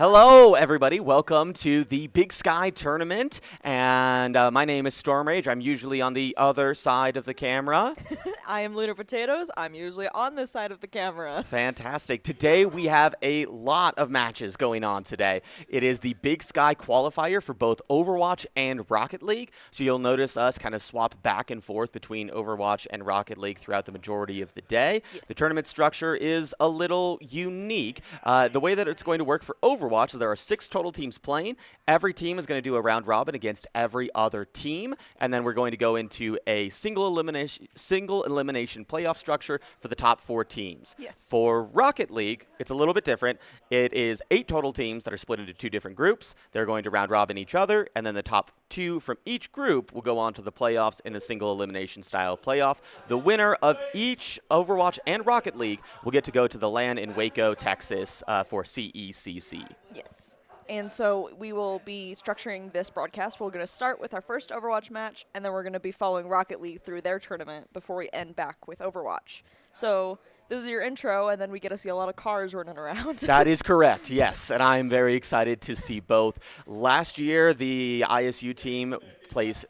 Hello, everybody. Welcome to the Big Sky Tournament. And my name is Storm Rage. I'm usually on the other side of the camera. I am Lunar Potatoes. I'm usually on this side of the camera. Fantastic. Today, we have a lot of matches going on today. It is the Big Sky Qualifier for both Overwatch and Rocket League. So you'll notice us kind of swap back and forth between Overwatch and Rocket League throughout the majority of the day. Yes. The tournament structure is a little unique. The way that it's going to work for Overwatch is there are 6 total teams playing. Every team is going to do a round robin against every other team, and then we're going to go into a single elimination playoff structure for the top 4 teams. Yes. For Rocket League, it's a little bit different. It is 8 total teams that are split into 2 different groups. They're going to round robin each other, and then the top 2 from each group will go on to the playoffs in a single elimination style playoff. The winner of each Overwatch and Rocket League will get to go to the LAN in Waco, Texas for CECC. Yes. And so we will be structuring this broadcast. We're going to start with our first Overwatch match, and then we're going to be following Rocket League through their tournament before we end back with Overwatch. So this is your intro, and then we get to see a lot of cars running around. That is correct, yes, and I'm very excited to see both. Last year, the ISU team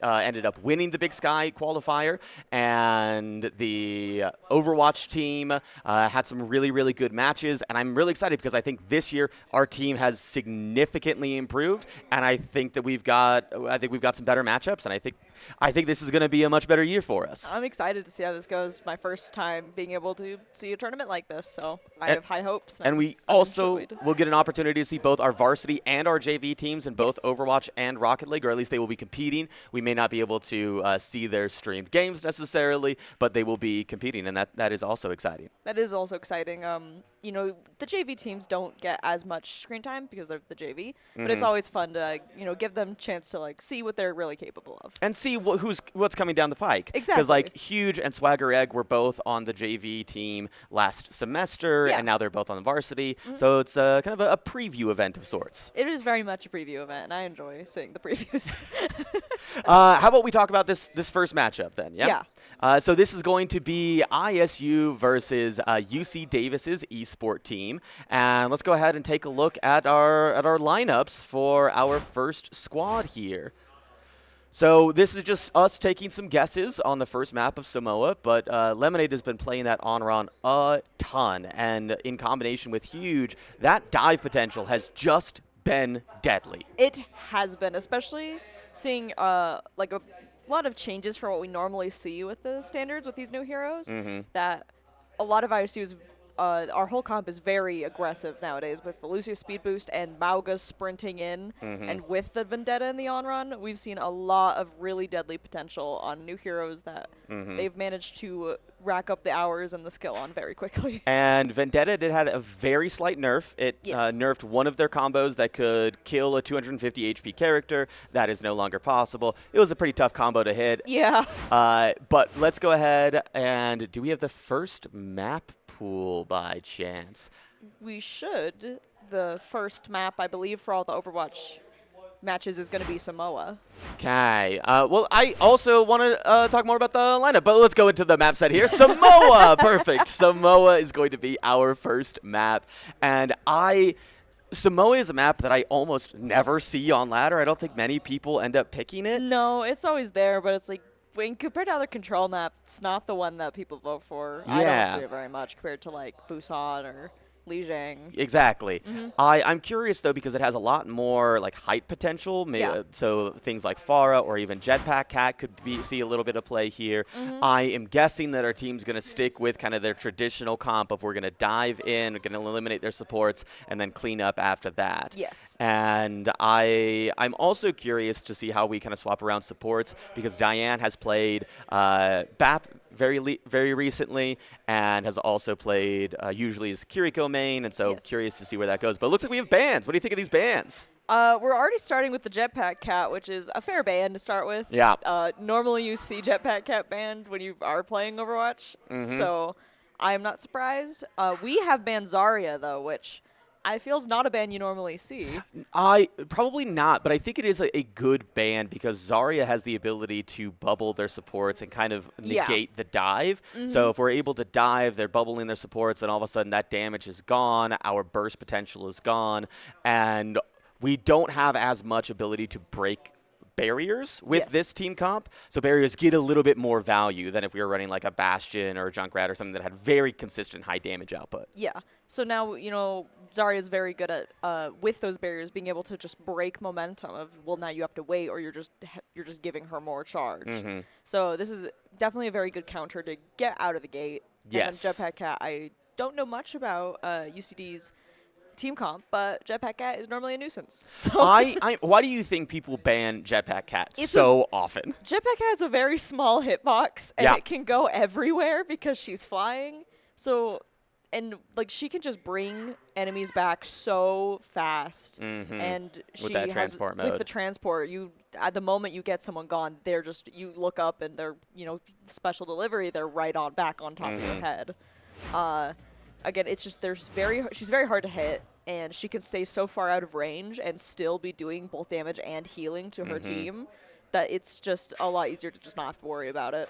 ended up winning the Big Sky qualifier, and the Overwatch team had some really, really good matches, and I'm really excited because I think this year our team has significantly improved, and I think that we've got some better matchups, and I think this is going to be a much better year for us. I'm excited to see how this goes. My first time being able to see a tournament like this, so I have high hopes. And we also will get an opportunity to see both our varsity and our JV teams in both Overwatch and Rocket League, or at least they will be competing. We may not be able to see their streamed games necessarily, but they will be competing, and that is also exciting. That is also exciting. The JV teams don't get as much screen time because they're the JV, but it's always fun to, give them a chance to, see what they're really capable of. And see what's coming down the pike. Exactly. Because, Huge and Swagger Egg were both on the JV team last semester, and now they're both on the varsity. So it's kind of a preview event of sorts. It is very much a preview event, and I enjoy seeing the previews. How about we talk about this first matchup then? Yeah. So this is going to be ISU versus UC Davis's eSport team, and let's go ahead and take a look at our lineups for our first squad here. So this is just us taking some guesses on the first map of Samoa, but Lemonade has been playing that on a ton, and in combination with Huge, that dive potential has just been deadly. It has been, especially seeing a lot of changes for what we normally see with the standards with these new heroes. That a lot of ISU's our whole comp is very aggressive nowadays with the Lucio speed boost and Mauga sprinting in, and with the Vendetta in the on-run, we've seen a lot of really deadly potential on new heroes that they've managed to rack up the hours and the skill on very quickly. And Vendetta did have a very slight nerf. It nerfed one of their combos that could kill a 250 HP character. That is no longer possible. It was a pretty tough combo to hit. Yeah. But let's go ahead and do we have the first map pool by chance? We should. The first map, I believe, for all the Overwatch matches is going to be Samoa. Okay. Well, I also want to talk more about the lineup, but let's go into the map set here. Samoa! Perfect. Samoa is going to be our first map. And Samoa is a map that I almost never see on ladder. I don't think many people end up picking it. No, it's always there, but it's when compared to other control maps, it's not the one that people vote for. Yeah. I don't see it very much compared to Busan or Lijiang. Exactly. I'm curious, though, because it has a lot more height potential. So things like Pharah or even Jetpack Cat could see a little bit of play here. I am guessing that our team's going to stick with kind of their traditional comp of we're going to dive in, we're going to eliminate their supports, and then clean up after that. Yes. And I'm also curious to see how we kind of swap around supports, because Diane has played BAP very recently, and has also played usually as Kiriko main, and so curious to see where that goes. But it looks like we have bans. What do you think of these bans? We're already starting with the Jetpack Cat, which is a fair ban to start with. Yeah. Normally you see Jetpack Cat banned when you are playing Overwatch, so I am not surprised. We have banned Zarya, though, which I feels not a ban you normally see. I probably not, but I think it is a good ban because Zarya has the ability to bubble their supports and kind of negate the dive. So if we're able to dive, they're bubbling their supports, and all of a sudden that damage is gone, our burst potential is gone, and we don't have as much ability to break barriers with this team comp. So barriers get a little bit more value than if we were running like a Bastion or a Junkrat or something that had very consistent high damage output. Yeah. So now, Zarya is very good at, with those barriers, being able to just break momentum of, well, now you have to wait or you're just giving her more charge. So this is definitely a very good counter to get out of the gate. Yes. And then Jetpack Cat, I don't know much about UCD's team comp, but Jetpack Cat is normally a nuisance. So why do you think people ban Jetpack Cat so often? Jetpack Cat has a very small hitbox, and it can go everywhere because she's flying. So, and like she can just bring enemies back so fast, and with she that has transport mode. With the transport, at the moment you get someone gone, they're just you look up and they're special delivery. They're right on back on top of your head. Again, it's just she's very hard to hit, and she can stay so far out of range and still be doing both damage and healing to her team that it's just a lot easier to just not have to worry about it.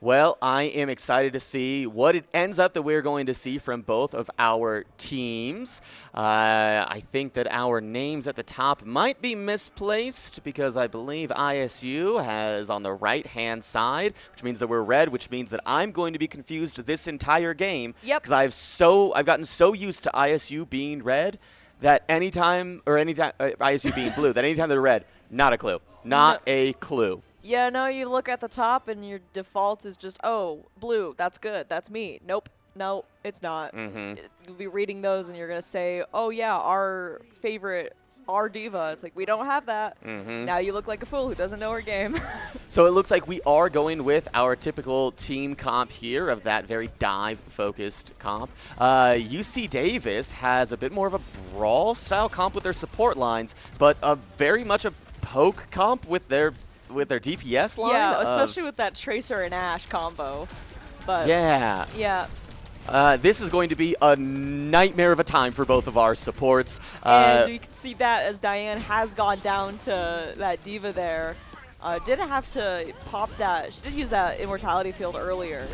Well, I am excited to see what it ends up that we're going to see from both of our teams. I think that our names at the top might be misplaced because I believe ISU has on the right-hand side, which means that we're red, which means that I'm going to be confused this entire game. Yep. Because I've gotten so used to ISU being red that anytime ISU being blue, that anytime they're red, not a clue. Not a clue. Yeah, no, you look at the top and your default is just, oh, blue, that's good, that's me. Nope, no, it's not. You'll be reading those and you're going to say, oh, yeah, our favorite, our diva. It's like, we don't have that. Now you look like a fool who doesn't know her game. So it looks like we are going with our typical team comp here of that very dive-focused comp. UC Davis has a bit more of a brawl-style comp with their support lines, but very much a poke comp with their DPS line. Yeah, especially with that Tracer and Ashe combo. But yeah. This is going to be a nightmare of a time for both of our supports. And you can see that as Diane has gone down to that diva there. Didn't have to pop that. She did use that immortality field earlier.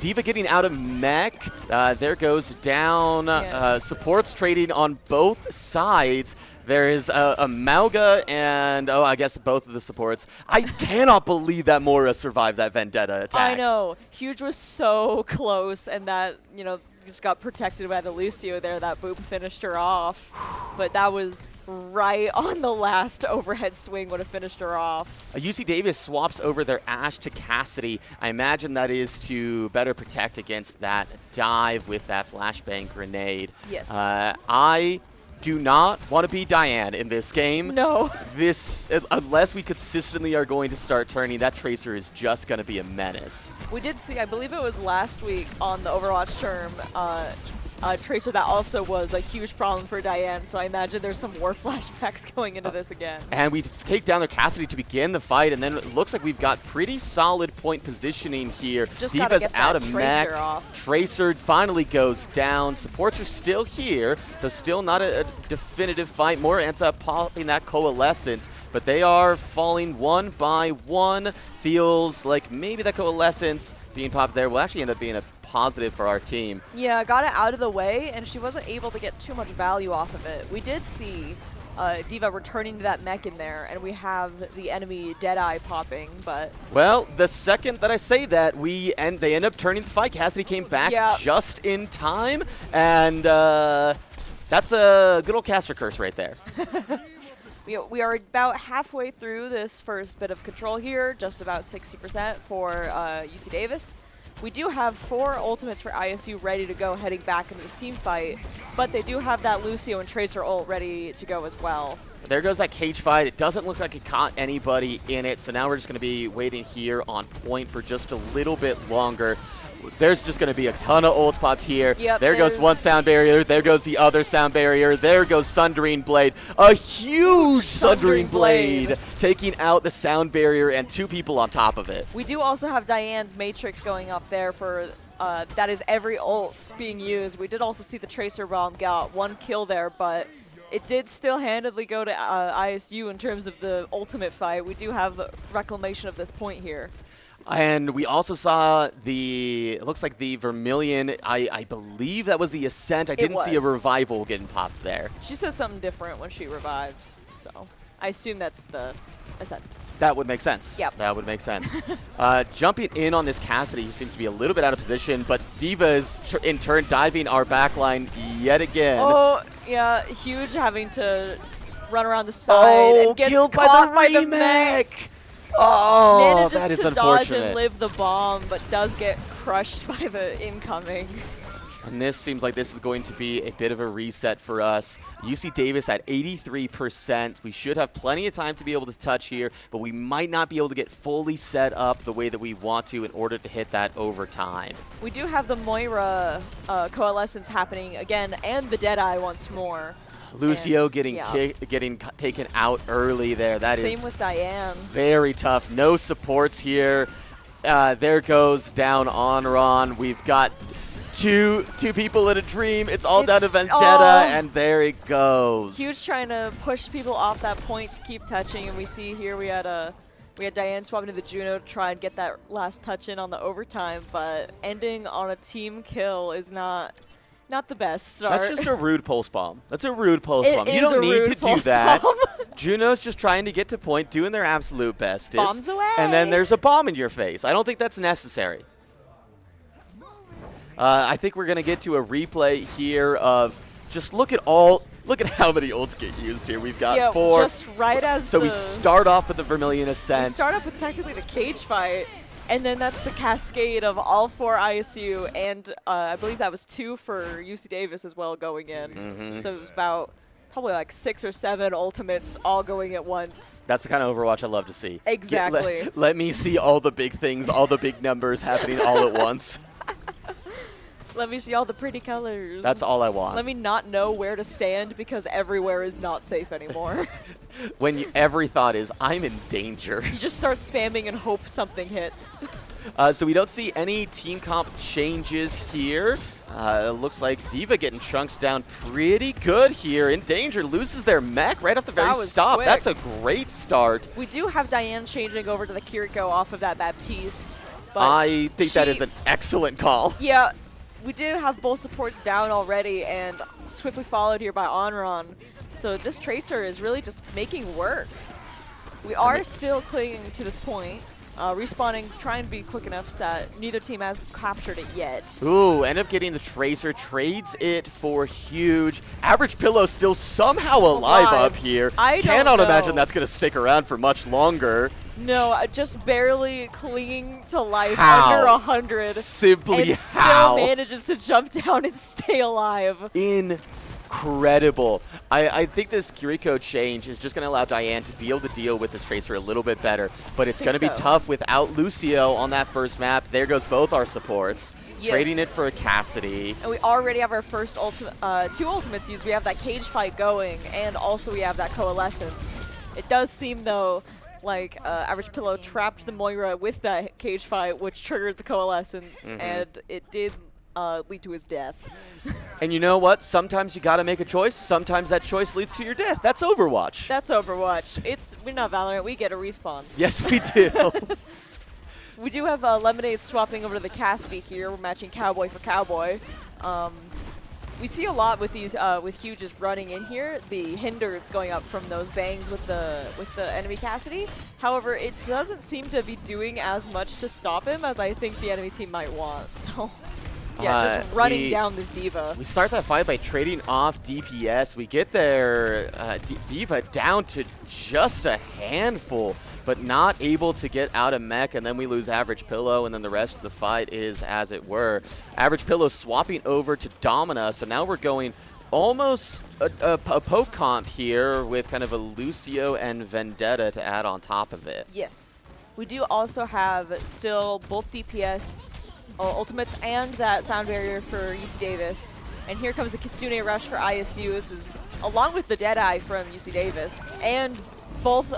Diva getting out of mech. There goes down. Supports trading on both sides. There is a Mauga and, I guess both of the supports. I cannot believe that Mora survived that Vendetta attack. I know. Huge was so close, and that, just got protected by the Lucio there. That boop finished her off. But that was right on the last overhead swing would have finished her off. UC Davis swaps over their Ashe to Cassidy. I imagine that is to better protect against that dive with that flashbang grenade. Yes. I do not want to be Diane in this game. No. Unless we consistently are going to start turning, that Tracer is just going to be a menace. We did see, I believe it was last week on the Overwatch term, Tracer that also was a huge problem for Diane, so I imagine there's some war flashbacks going into this again. And we take down their Cassidy to begin the fight, and then it looks like we've got pretty solid point positioning here. Just Diva's out of mech. off. Tracer finally goes down. Supports are still here, so still not a definitive fight. More ends up popping that Coalescence, but they are falling one by one. Feels like maybe that Coalescence being popped there will actually end up being a positive for our team. Yeah, got it out of the way, and she wasn't able to get too much value off of it. We did see Diva returning to that mech in there, and we have the enemy Deadeye popping, but... Well, the second that I say that, they end up turning the fight. Cassidy came back just in time, and that's a good old caster curse right there. We are about halfway through this first bit of control here, just about 60% for UC Davis. We do have 4 ultimates for ISU ready to go heading back into this team fight, but they do have that Lucio and Tracer ult ready to go as well. There goes that cage fight. It doesn't look like it caught anybody in it, so now we're just going to be waiting here on point for just a little bit longer. There's just going to be a ton of ults popped here. Yep, there goes one sound barrier. There goes the other sound barrier. There goes Sundering Blade. A huge Sundering Blade taking out the sound barrier and 2 people on top of it. We do also have Diane's Matrix going up there for that is every ult being used. We did also see the Tracer Bomb got 1 kill there, but it did still handedly go to ISU in terms of the ultimate fight. We do have reclamation of this point here. And we also saw it looks like the Vermilion, I believe that was the Ascent. I didn't see a Revival getting popped there. She says something different when she revives, so I assume that's the Ascent. That would make sense. Yep. That would make sense. Jumping in on this Cassidy, who seems to be a little bit out of position, but D.Va is in turn diving our backline yet again. Oh, yeah, Huge having to run around the side and gets killed caught by the remake. Oh, manages that is to unfortunate. dodge and live the bomb, but does get crushed by the incoming. And this seems like this is going to be a bit of a reset for us. UC Davis at 83%. We should have plenty of time to be able to touch here, but we might not be able to get fully set up the way that we want to in order to hit that overtime. We do have the Moira coalescence happening again, and the Deadeye once more. Lucio getting taken out early there. That is same with Diane. Very tough. No supports here. There goes down Onron. We've got two people in a dream. It's all down to Vendetta, and there it goes. Huge trying to push people off that point to keep touching, and we see here we had Diane swapping to the Juno to try and get that last touch in on the overtime, but ending on a team kill is not the best start. That's just a rude pulse bomb. That's a rude pulse bomb. You don't need to do that. Juno's just trying to get to point, doing their absolute bestest. Bombs away. And then there's a bomb in your face. I don't think that's necessary. I think we're going to get to a replay here of just look at how many ults get used here. We've got 4. Just right as we start off with the Vermilion Ascent. We start off with technically the cage fight. And then that's the cascade of all 4 ISU, and I believe that was 2 for UC Davis as well going in. So it was about probably like 6 or 7 ultimates all going at once. That's the kind of Overwatch I love to see. Exactly. Let me see all the big things, all the big numbers happening all at once. Let me see all the pretty colors. That's all I want. Let me not know where to stand because everywhere is not safe anymore. When every thought is, I'm in danger. You just start spamming and hope something hits. So we don't see any team comp changes here. It looks like D.Va getting chunked down pretty good here. In danger, loses their mech right off the very stop. Quick. That's a great start. We do have Diane changing over to the Kiriko off of that Baptiste. But I think that is an excellent call. Yeah. We did have both supports down already and swiftly followed here by Onron. So this Tracer is really just making work. We are still clinging to this point. Respawning, trying to be quick enough that neither team has captured it yet. Ooh, end up getting the Tracer, trades it for Huge. Average Pillow still somehow alive up here. I cannot imagine that's going to stick around for much longer. No, just barely clinging to life How? under 100. Simply and how? still manages to jump down and stay alive. Incredible. I think this Kiriko change is just going to allow Diane to be able to deal with this Tracer a little bit better, but it's going to be tough without Lucio on that first map. There goes both our supports. Yes. Trading it for a Cassidy. And we already have our first 2 ultimates used. We have that cage fight going, and also we have that coalescence. It does seem, though, like Average Pillow trapped the Moira with that cage fight, which triggered the coalescence, and it did lead to his death. And you know what? Sometimes you gotta make a choice. Sometimes that choice leads to your death. That's Overwatch. That's Overwatch. We're not Valorant. We get a respawn. Yes, we do. We do have Lemonade swapping over to the Cassidy here. We're matching Cowboy for Cowboy. We see a lot with these with Huge just running in here. The hinders going up from those bangs with the enemy Cassidy. However, it doesn't seem to be doing as much to stop him as I think the enemy team might want. So. Yeah, just running down this D.Va. We start that fight by trading off DPS. We get their D.Va down to just a handful, but not able to get out of mech, and then we lose Average Pillow, and then the rest of the fight is as it were. Average Pillow swapping over to Domina, so now we're going almost a poke comp here with kind of a Lucio and Vendetta to add on top of it. Yes. We do also have still both DPS ultimates and that sound barrier for UC Davis. And here comes the Kitsune Rush for ISU. This is along with the Deadeye from UC Davis. And both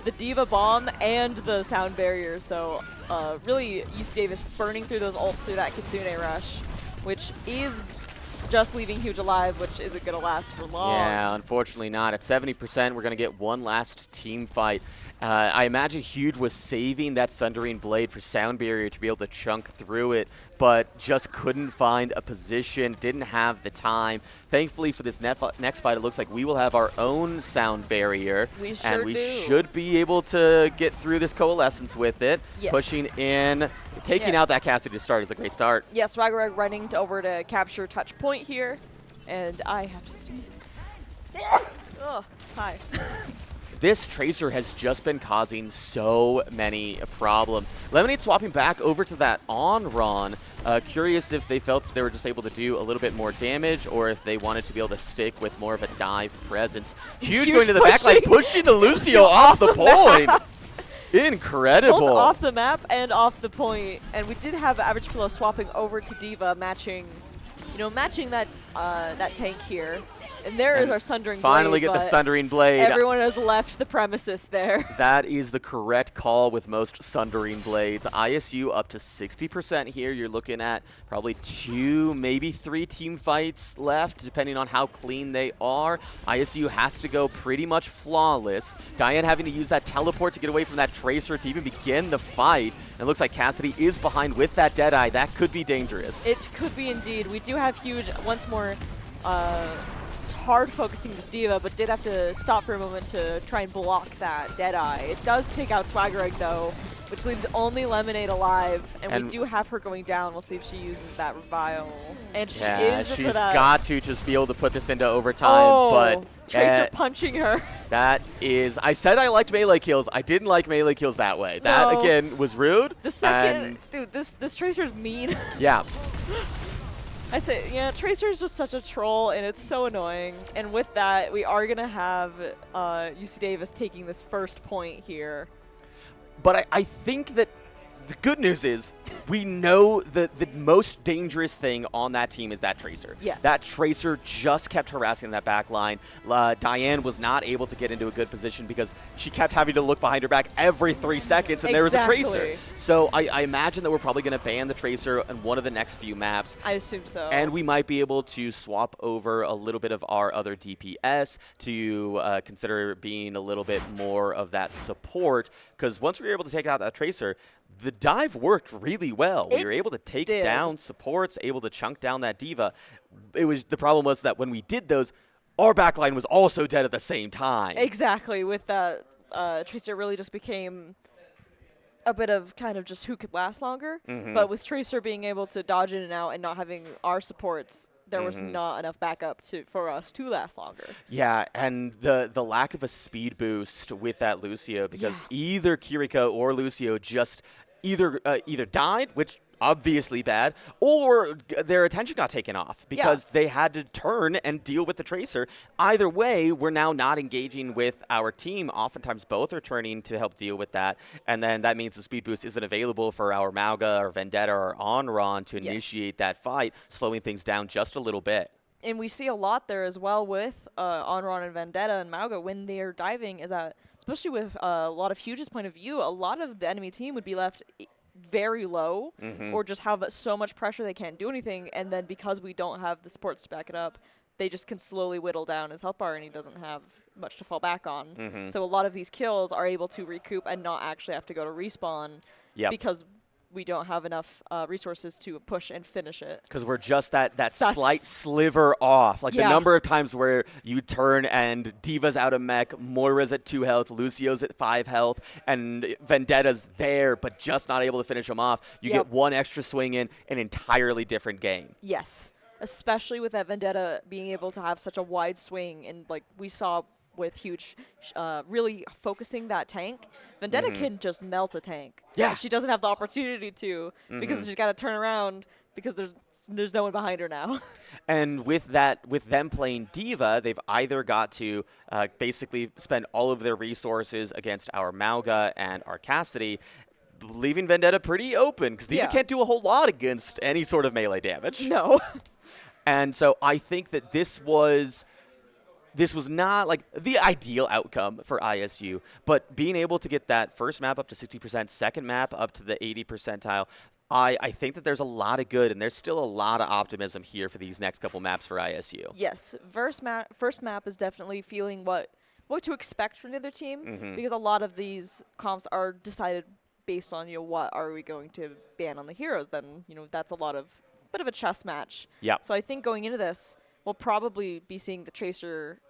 the Diva Bomb and the Sound Barrier. So really, UC Davis burning through those ults through that Kitsune Rush, which is just leaving Huge alive, which isn't going to last for long. Yeah, unfortunately not. At 70%, we're going to get one last team fight. I imagine Huge was saving that Sundering Blade for Sound Barrier to be able to chunk through it, but just couldn't find a position, didn't have the time. Thankfully for this next fight, it looks like we will have our own Sound Barrier. We sure and we do. should be able to get through this Coalescence with it. Yes. Pushing in, taking out that Cassidy to start is a great start. Yeah, Swagger running over to capture touch point here, and I have to sneeze. Oh, hi. This Tracer has just been causing so many problems. Lemonade swapping back over to that on-Ron. Curious if they felt they were just able to do a little bit more damage or if they wanted to be able to stick with more of a dive presence. Huge going to the back line, pushing the Lucio off the point. Incredible. Both off the map and off the point. And we did have Average Pillow swapping over to Diva, matching that that tank here. And there is our Sundering Blade. Finally get the Sundering Blade. Everyone has left the premises there. That is the correct call with most Sundering Blades. ISU up to 60% here. You're looking at probably 2, maybe 3 team fights left, depending on how clean they are. ISU has to go pretty much flawless. Diane having to use that teleport to get away from that Tracer to even begin the fight. And it looks like Cassidy is behind with that Deadeye. That could be dangerous. It could be indeed. We do have Huge once more hard focusing this Diva, but did have to stop for a moment to try and block that Deadeye. It does take out Swagger Egg though, which leaves only Lemonade alive, and we do have her going down. We'll see if she uses that Revile. And she is. She's got to just be able to put this into overtime, but Tracer punching her. That is, I said I liked melee kills. I didn't like melee kills that way. That again was rude. The second, dude, this Tracer's mean. Yeah. I say, yeah, Tracer is just such a troll, and it's so annoying. And with that, we are going to have UC Davis taking this first point here. But I think that the good news is we know that the most dangerous thing on that team is that Tracer. Yes. That Tracer just kept harassing that back line. Diane was not able to get into a good position because she kept having to look behind her back every 3 seconds, and there was a Tracer. So I imagine that we're probably going to ban the Tracer in one of the next few maps. I assume so. And we might be able to swap over a little bit of our other DPS to consider being a little bit more of that support, because once we were able to take out that Tracer, the dive worked really well. We were able to take down supports, able to chunk down that Diva. The problem was that when we did those, our backline was also dead at the same time. Exactly. With that, Tracer really just became a bit of kind of just who could last longer. But with Tracer being able to dodge in and out and not having our supports, there was not enough backup for us to last longer. Yeah, and the lack of a speed boost with that Lucio, because either Kiriko or Lucio just either died, which obviously bad, or their attention got taken off because they had to turn and deal with the Tracer. Either way, we're now not engaging with our team. Oftentimes both are turning to help deal with that, and then that means the speed boost isn't available for our Mauga or Vendetta or Onron to initiate that fight, slowing things down just a little bit. And we see a lot there as well with Onron and Vendetta and Mauga when they're diving, is that especially with a lot of Huge's point of view, a lot of the enemy team would be left very low or just have so much pressure they can't do anything, and then because we don't have the supports to back it up, they just can slowly whittle down his health bar and he doesn't have much to fall back on. So a lot of these kills are able to recoup and not actually have to go to respawn because we don't have enough resources to push and finish it. Because we're just that slight sliver off. Like the number of times where you turn and Diva's out of mech, Moira's at 2 health, Lucio's at 5 health, and Vendetta's there but just not able to finish him off. You get one extra swing in, an entirely different game. Yes, especially with that Vendetta being able to have such a wide swing, and like we saw with Huge really focusing that tank, Vendetta can just melt a tank. Yeah. She doesn't have the opportunity to because she's got to turn around because there's no one behind her now. And with them playing Diva, they've either got to basically spend all of their resources against our Mauga and our Cassidy, leaving Vendetta pretty open because Diva can't do a whole lot against any sort of melee damage. No. And so I think that this was this was not like the ideal outcome for ISU, but being able to get that first map up to 60%, second map up to the 80 percentile, I think that there's a lot of good, and there's still a lot of optimism here for these next couple maps for ISU. Yes, first map is definitely feeling what to expect from the other team, because a lot of these comps are decided based on, what are we going to ban on the heroes. Then, that's a bit of a chess match. Yeah. So I think going into this, we'll probably be seeing the Tracer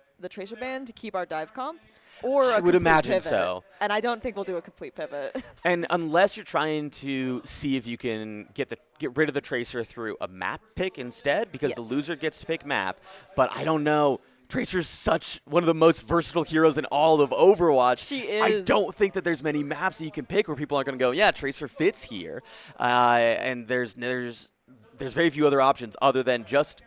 ban to keep our dive comp. Or I would imagine pivot. so. And I don't think we'll do a complete pivot. And unless you're trying to see if you can get rid of the Tracer through a map pick instead, because the loser gets to pick map. But I don't know. Tracer's such one of the most versatile heroes in all of Overwatch. She is. I don't think that there's many maps that you can pick where people are going to go, yeah, Tracer fits here. And there's very few other options other than just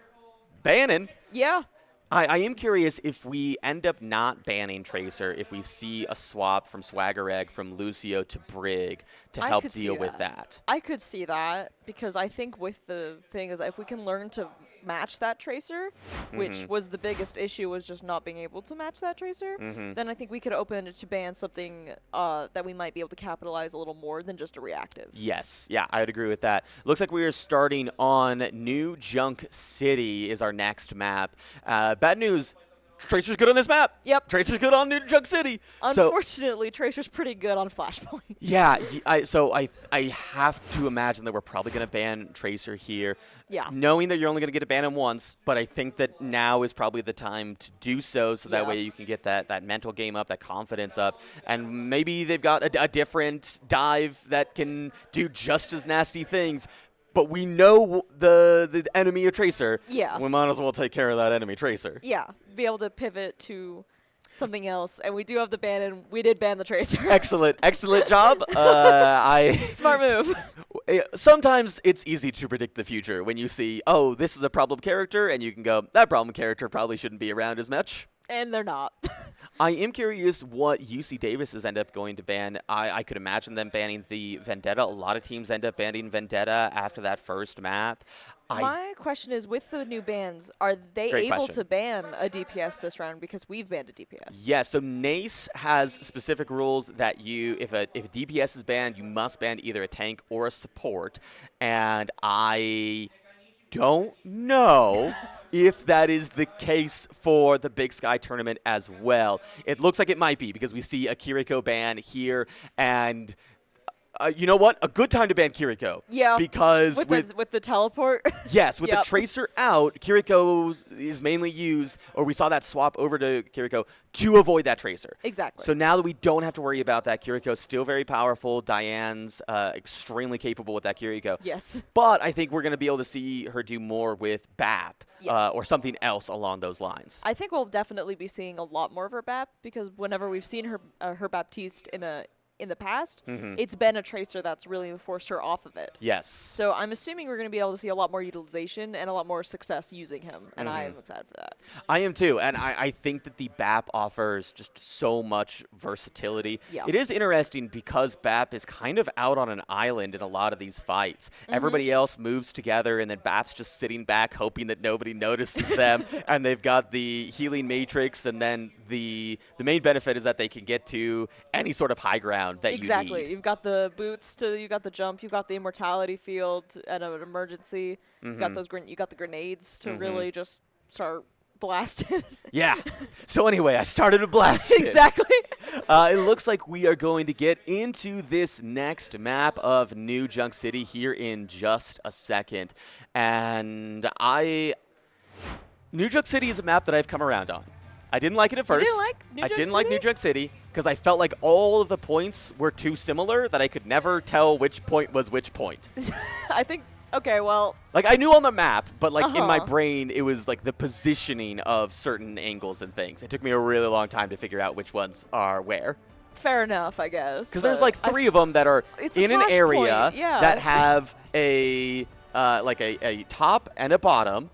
banning. Yeah. I am curious if we end up not banning Tracer, if we see a swap from Swagger Egg from Lucio to Brig to help deal with that. I could see that, because I think with the thing is if we can learn to match that Tracer, which was the biggest issue, was just not being able to match that Tracer, then I think we could open it to ban something that we might be able to capitalize a little more than just a reactive. Yes. Yeah, I would agree with that. Looks like we are starting on New Junk City is our next map. Bad news. Tracer's good on this map. Yep. Tracer's good on New Junk City. Unfortunately, Tracer's pretty good on Flashpoint. Yeah. I have to imagine that we're probably going to ban Tracer here. Yeah. Knowing that you're only going to get to ban him once, but I think that now is probably the time to do so that way you can get that mental game up, that confidence up, and maybe they've got a different dive that can do just as nasty things. But we know the enemy of Tracer. Yeah. We might as well take care of that enemy Tracer. Yeah. Be able to pivot to something else. And we do have the ban, and we did ban the Tracer. Excellent job. Smart move. Sometimes it's easy to predict the future when you see, oh, this is a problem character, and you can go, that problem character probably shouldn't be around as much. And they're not. I am curious what UC Davis's end up going to ban. I could imagine them banning the Vendetta. A lot of teams end up banning Vendetta after that first map. My question is, with the new bans, are they able to ban a DPS this round, because we've banned a DPS? Yeah, so NACE has specific rules that if a DPS is banned, you must ban either a tank or a support. And I don't know if that is the case for the Big Sky tournament as well. It looks like it might be, because we see a Kiriko ban here, and you know what? A good time to ban Kiriko. Yeah. Because with the teleport. Yes, with the Tracer out, Kiriko is mainly used, or we saw that swap over to Kiriko to avoid that Tracer. Exactly. So now that we don't have to worry about that, Kiriko's still very powerful. Diane's extremely capable with that Kiriko. Yes. But I think we're going to be able to see her do more with BAP or something else along those lines. I think we'll definitely be seeing a lot more of her BAP, because whenever we've seen her Baptiste in the past, it's been a Tracer that's really forced her off of it. Yes. So I'm assuming we're going to be able to see a lot more utilization and a lot more success using him, and I am excited for that. I am too, and I think that the BAP offers just so much versatility. Yeah. It is interesting because BAP is kind of out on an island in a lot of these fights. Everybody else moves together, and then BAP's just sitting back hoping that nobody notices them, and they've got the healing matrix, and then the main benefit is that they can get to any sort of high ground that exactly. you need. You've got the boots, you got the jump, you've got the immortality field at an emergency. You got the grenades to really just start blasting. Yeah. So anyway, I started to blast. Exactly. It looks like we are going to get into this next map of New Junk City here in just a second. And New Junk City is a map that I've come around on. I didn't like it at first. You didn't like New Junk didn't like New Junk City because I felt like all of the points were too similar that I could never tell which point was which point. I think, okay, well. Like, I knew on the map, but, like, in my brain, it was, like, the positioning of certain angles and things. It took me a really long time to figure out which ones are where. Fair enough, I guess. Because there's, like, three of them that are in an area point, that have a top and a bottom.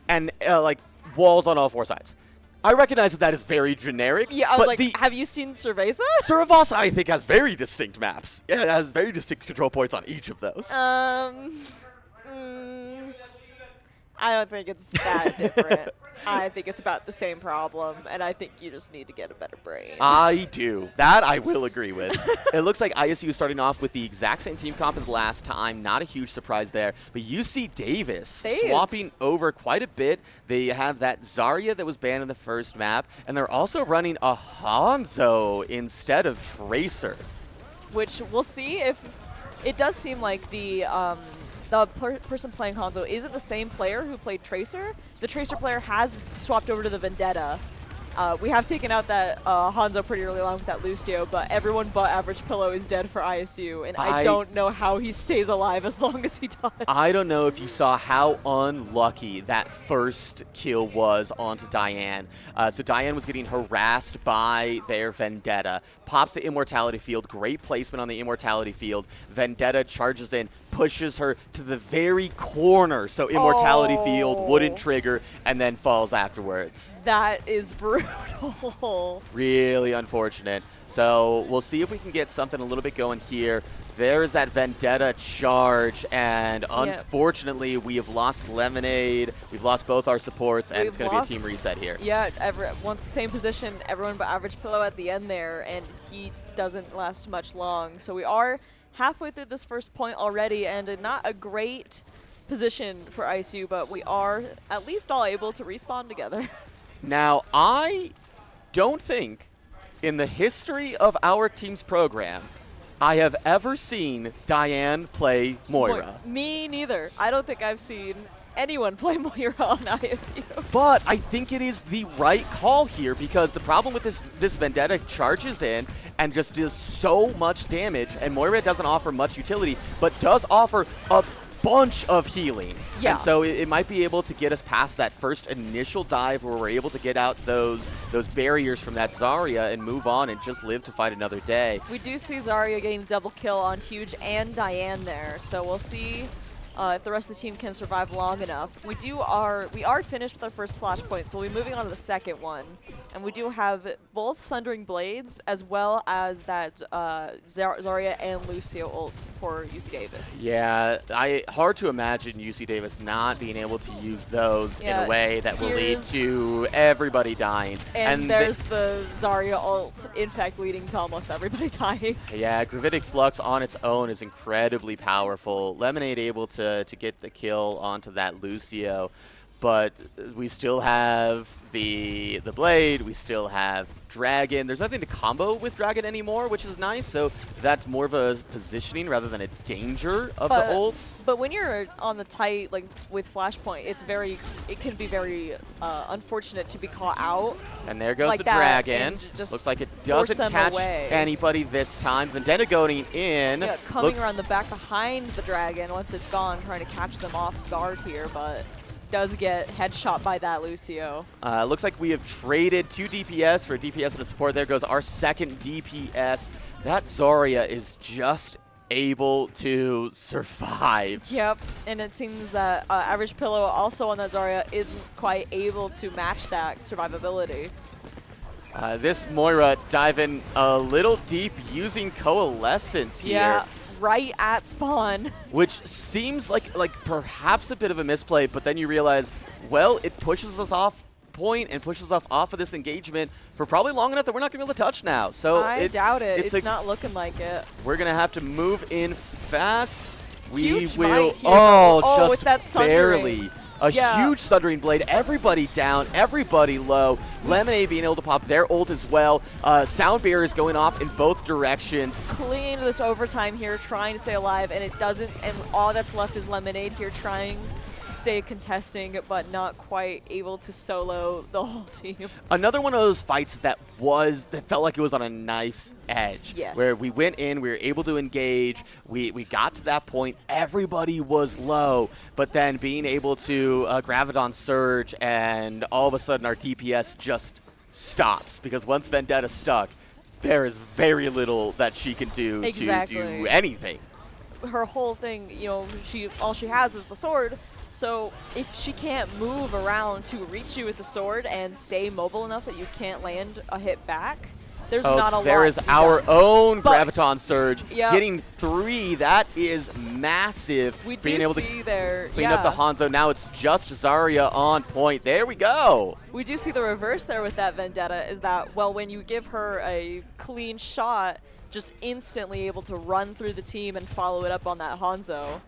And, like, walls on all four sides. I recognize that is very generic. Yeah, I was like, have you seen Cerveza? Cerveza, I think, has very distinct maps. It has very distinct control points on each of those. I don't think it's that different. I think it's about the same problem, and I think you just need to get a better brain. I do. That I will agree with. It looks like ISU is starting off with the exact same team comp as last time. Not a huge surprise there. But UC Davis swapping over quite a bit. They have that Zarya that was banned in the first map, and they're also running a Hanzo instead of Tracer. Which we'll see if it does seem like the person playing Hanzo isn't the same player who played Tracer. The Tracer player has swapped over to the Vendetta. We have taken out that Hanzo pretty early on with that Lucio, but everyone but Average Pillow is dead for ISU, and I don't know how he stays alive as long as he does. I don't know if you saw how unlucky that first kill was onto Diane. So Diane was getting harassed by their Vendetta. Pops the Immortality Field, great placement on the Immortality Field. Vendetta charges in, pushes her to the very corner so Immortality Field wouldn't trigger, and then falls afterwards. That is brutal. Really unfortunate. So we'll see if we can get something a little bit going here. There's that Vendetta charge, and unfortunately we have lost Lemonade. We've lost both our supports, and it's going to be a team reset here. Yeah, once the same position, everyone but Average Pillow at the end there, and he doesn't last much long. So we are halfway through this first point already, and not a great position for ISU, but we are at least all able to respawn together. Now, I don't think in the history of our team's program I have ever seen Diane play Moira. Me neither. I don't think I've seen anyone play Moira on ISU. But I think it is the right call here, because the problem with this Vendetta charges in and just does so much damage, and Moira doesn't offer much utility, but does offer a bunch of healing. Yeah. And so it might be able to get us past that first initial dive where we're able to get out those barriers from that Zarya and move on and just live to fight another day. We do see Zarya getting the double kill on Huge and Diane there, so we'll see if the rest of the team can survive long enough. We are finished with our first flashpoint, so we'll be moving on to the second one. And we do have both Sundering Blades as well as that Zarya and Lucio ult for UC Davis. Yeah, hard to imagine UC Davis not being able to use those in a way that will lead to everybody dying. And there's the Zarya ult, in fact, leading to almost everybody dying. Yeah, Gravitic Flux on its own is incredibly powerful. Lemonade able to get the kill onto that Lucio, but we still have the Blade, we still have Dragon. There's nothing to combo with Dragon anymore, which is nice, so that's more of a positioning rather than a danger of the ult. But when you're on the tight, like with Flashpoint, it can be very unfortunate to be caught out. And there goes like the Dragon. Just looks like it doesn't catch anybody this time. Vendetta going in. Yeah, coming around the back behind the Dragon once it's gone, trying to catch them off guard here, but does get headshot by that Lucio. Looks like we have traded 2 DPS for a DPS and a support. There goes our second DPS. That Zarya is just able to survive. Yep, and it seems that Average Pillow also on that Zarya isn't quite able to match that survivability. This Moira diving a little deep using Coalescence here. Yeah. Right at spawn. Which seems like perhaps a bit of a misplay, but then you realize, well, it pushes us off point and pushes us off of this engagement for probably long enough that we're not going to be able to touch now. So I doubt it. It's not looking like it. We're going to have to move in fast. Huge We will. just with that barely. A huge Sundering Blade. Everybody down, everybody low. Lemonade being able to pop their ult as well. Sound barriers going off in both directions. Clinging into this overtime here, trying to stay alive, and it doesn't. And all that's left is Lemonade here trying to stay contesting, but not quite able to solo the whole team. Another one of those fights that felt like it was on a knife's edge. Yes. Where we went in, we were able to engage, we got to that point, everybody was low, but then being able to Graviton Surge, and all of a sudden our DPS just stops, because once Vendetta's stuck, there is very little that she can do to do anything. Her whole thing, all she has is the sword. So if she can't move around to reach you with the sword and stay mobile enough that you can't land a hit back, There's not a lot. There is to be our done. own But- Graviton Surge Yep. getting 3. That is massive. We Being do able see to there. clean up the Yeah. Hanzo. Now it's just Zarya on point. There we go. We do see the reverse there with that Vendetta is that, well, when you give her a clean shot, just instantly able to run through the team and follow it up on that Hanzo.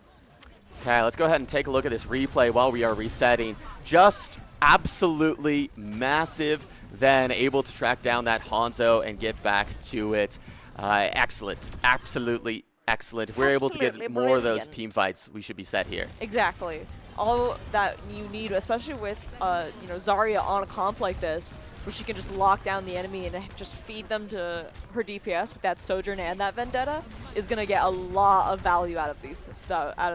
Okay, let's go ahead and take a look at this replay while we are resetting. Just absolutely massive. Then able to track down that Hanzo and get back to it. Excellent. Absolutely excellent. If we're able to Absolutely get more of those brilliant. team fights, we should be set here. Exactly. All that you need, especially with Zarya on a comp like this, where she can just lock down the enemy and just feed them to her DPS with that Sojourn and that Vendetta, is going to get a lot of value out of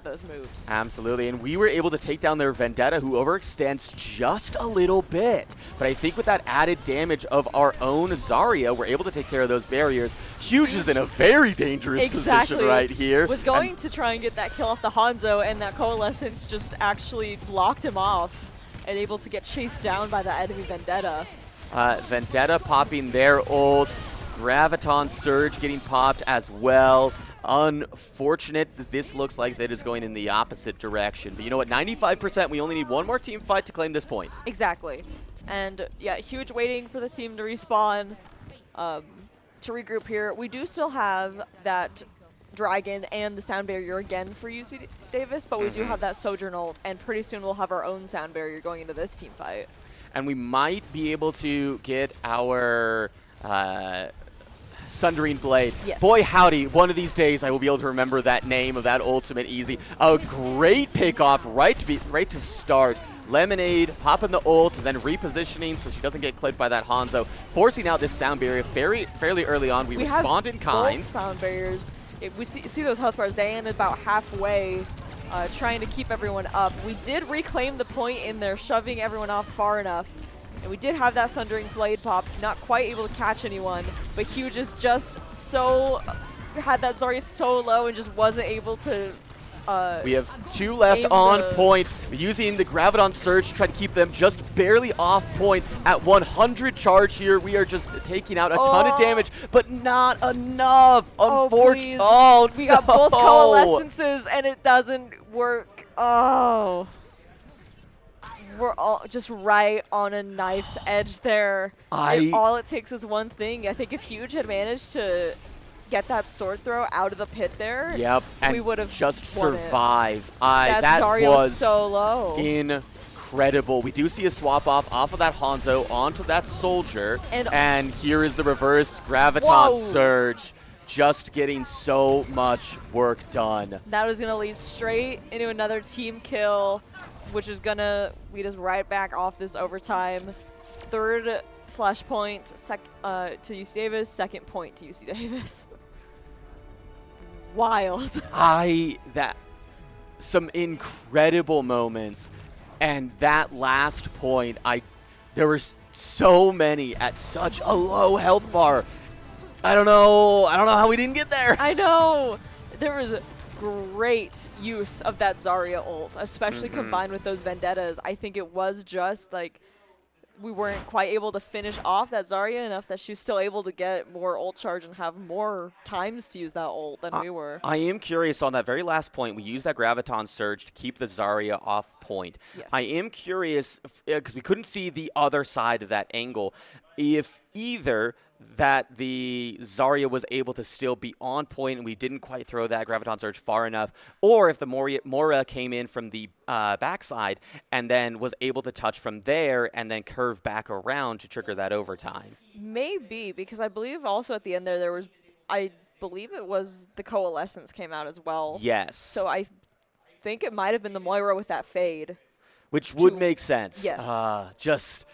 those moves. Absolutely, and we were able to take down their Vendetta, who overextends just a little bit. But I think with that added damage of our own Zarya, we're able to take care of those barriers. Huge is in a very dangerous position right here. Was going to try and get that kill off the Hanzo, and that Coalescence just actually blocked him off and able to get chased down by the enemy Vendetta. Vendetta popping their ult. Graviton Surge getting popped as well. Unfortunate that this looks like that is going in the opposite direction. But you know what? 95%. We only need one more team fight to claim this point. Exactly. And yeah, huge waiting for the team to respawn, to regroup here. We do still have that Dragon and the Sound Barrier again for UC Davis, but we do have that Sojourn ult, and pretty soon we'll have our own Sound Barrier going into this team fight. And we might be able to get our Sundering Blade. Yes. Boy, howdy, one of these days I will be able to remember that name of that ultimate easy. A great pickoff right to start. Lemonade popping the ult, then repositioning so she doesn't get clipped by that Hanzo, forcing out this Sound Barrier fairly early on. We respond in kind. Both Sound Barriers. If we see those health bars, they end about halfway, trying to keep everyone up. We did reclaim the point in there, shoving everyone off far enough. And we did have that Sundering Blade pop, not quite able to catch anyone, but Huge is just had that Zarya so low and just wasn't able to we have 2 left aim on the- point, using the Graviton Surge to try to keep them just barely off point. At 100 charge here, we are just taking out a ton of damage, but not enough. Unfortunately. Oh, we got both no. Coalescences and it doesn't work. Oh. We're all just right on a knife's edge there. And all it takes is one thing. I think if Huge had managed to get that sword throw out of the pit there, yep, and we would have just won it. survive. That Zarya was so low. Incredible. We do see a swap off of that Hanzo onto that Soldier, and here is the reverse Graviton Surge. Just getting so much work done. That was going to lead straight into another team kill, which is going to lead us right back off this overtime. Third flashpoint to UC Davis, second point to UC Davis. Wild. Some incredible moments, and that last point, there were so many at such a low health bar. I don't know how we didn't get there. I know. There was great use of that Zarya ult, especially combined with those Vendettas. I think it was just like we weren't quite able to finish off that Zarya enough that she's still able to get more ult charge and have more times to use that ult than we were. I am curious on that very last point. We used that Graviton Surge to keep the Zarya off point. Yes. I am curious, because we couldn't see the other side of that angle, if either that the Zarya was able to still be on point and we didn't quite throw that Graviton Surge far enough, or if the Moira came in from the backside and then was able to touch from there and then curve back around to trigger that overtime. Maybe, because I believe also at the end there was, I believe it was the Coalescence came out as well. Yes. So I think it might have been the Moira with that fade. Which would make sense. Yes.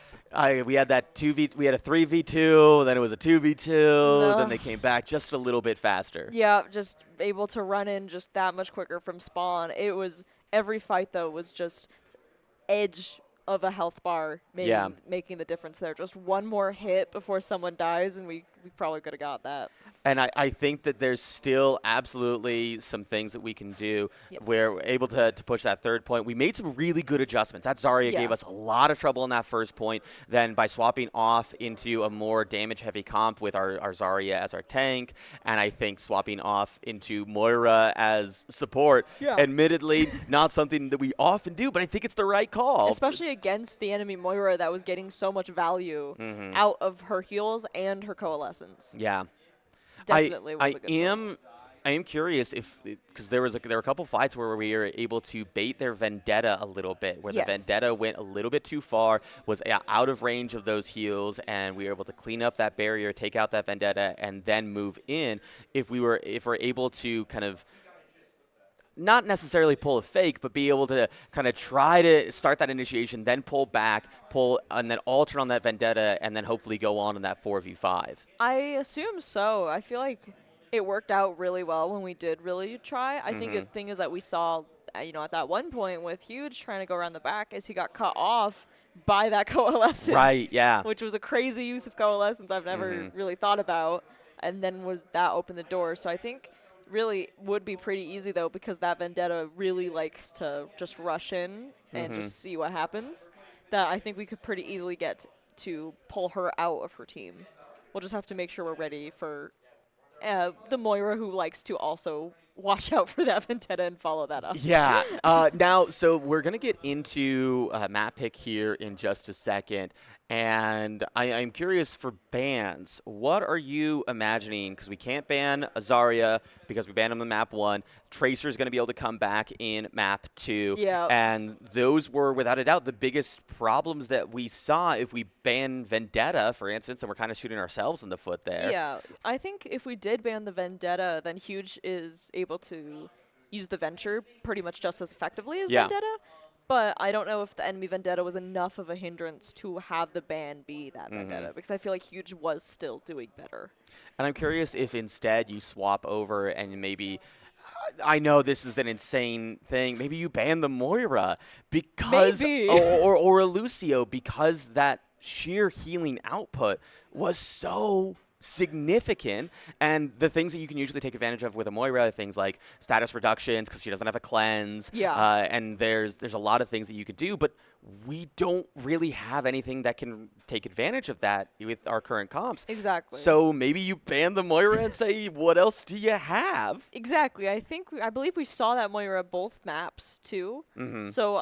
We had that 2v, we had a 3v2, then it was a 2v2, then they came back just a little bit faster. Yeah, just able to run in just that much quicker from spawn. It was, every fight though was just edge of a health bar making the difference there. Just one more hit before someone dies, and we probably could have got that. And I think that there's still absolutely some things that we can do. Yes. Where we're able to push that third point. We made some really good adjustments. That Zarya gave us a lot of trouble in that first point. Then by swapping off into a more damage-heavy comp with our Zarya as our tank, and I think swapping off into Moira as support, admittedly not something that we often do, but I think it's the right call. Especially against the enemy Moira that was getting so much value out of her heals and her coalescence. Yeah. Definitely was a good choice. I am curious because there were a couple fights where we were able to bait their Vendetta a little bit, where the Vendetta went a little bit too far, was out of range of those heals, and we were able to clean up that barrier, take out that Vendetta, and then move in. If we're able to kind of not necessarily pull a fake, but be able to kind of try to start that initiation, then pull back, and then alternate on that Vendetta, and then hopefully go on in that 4v5. I assume so. I feel like it worked out really well when we did really try. I think the thing is that we saw, at that one point with Huge trying to go around the back is he got cut off by that coalescence. Right, yeah. Which was a crazy use of coalescence I've never really thought about. And then that opened the door. So I think really would be pretty easy, though, because that Vendetta really likes to just rush in and just see what happens, that I think we could pretty easily get to pull her out of her team. We'll just have to make sure we're ready for the Moira who likes to also watch out for that Vendetta and follow that up. Yeah. Now, so we're going to get into map pick here in just a second. And I'm curious for bans. What are you imagining? Because we can't ban Zarya because we banned him in map 1. Tracer's going to be able to come back in map 2. Yeah. And those were, without a doubt, the biggest problems that we saw if we ban Vendetta, for instance, and we're kind of shooting ourselves in the foot there. Yeah. I think if we did ban the Vendetta, then Huge is able to use the Venture pretty much just as effectively as Vendetta. But I don't know if the enemy Vendetta was enough of a hindrance to have the ban be that Vendetta, because I feel like Huge was still doing better. And I'm curious if instead you swap over and maybe, I know this is an insane thing, maybe you ban the Moira because, or a Lucio, because that sheer healing output was so significant, and the things that you can usually take advantage of with a Moira are things like status reductions because she doesn't have a cleanse, and there's a lot of things that you could do, but we don't really have anything that can take advantage of that with our current comps. Exactly. So maybe you ban the Moira and say, what else do you have? Exactly. I believe we saw that Moira both maps too. So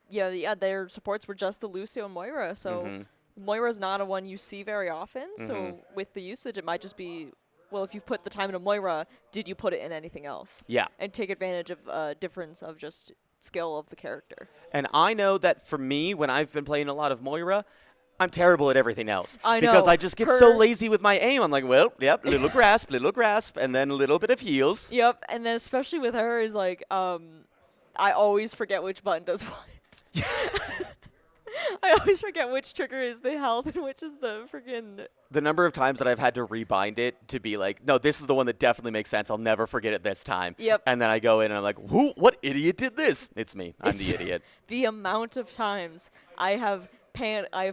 their supports were just the Lucio and Moira. So Moira's not a one you see very often, so with the usage, it might just be, well, if you've put the time into Moira, did you put it in anything else? Yeah. And take advantage of difference of just skill of the character. And I know that for me, when I've been playing a lot of Moira, I'm terrible at everything else. I know. Because I just get so lazy with my aim. I'm like, well, little grasp, and then a little bit of heals. Yep, and then especially with her is like, I always forget which button does what. I always forget which trigger is the health and which is the freaking... The number of times that I've had to rebind it to be like, no, this is the one that definitely makes sense. I'll never forget it this time. Yep. And then I go in and I'm like, what idiot did this? It's me. I'm the idiot. The amount of times I have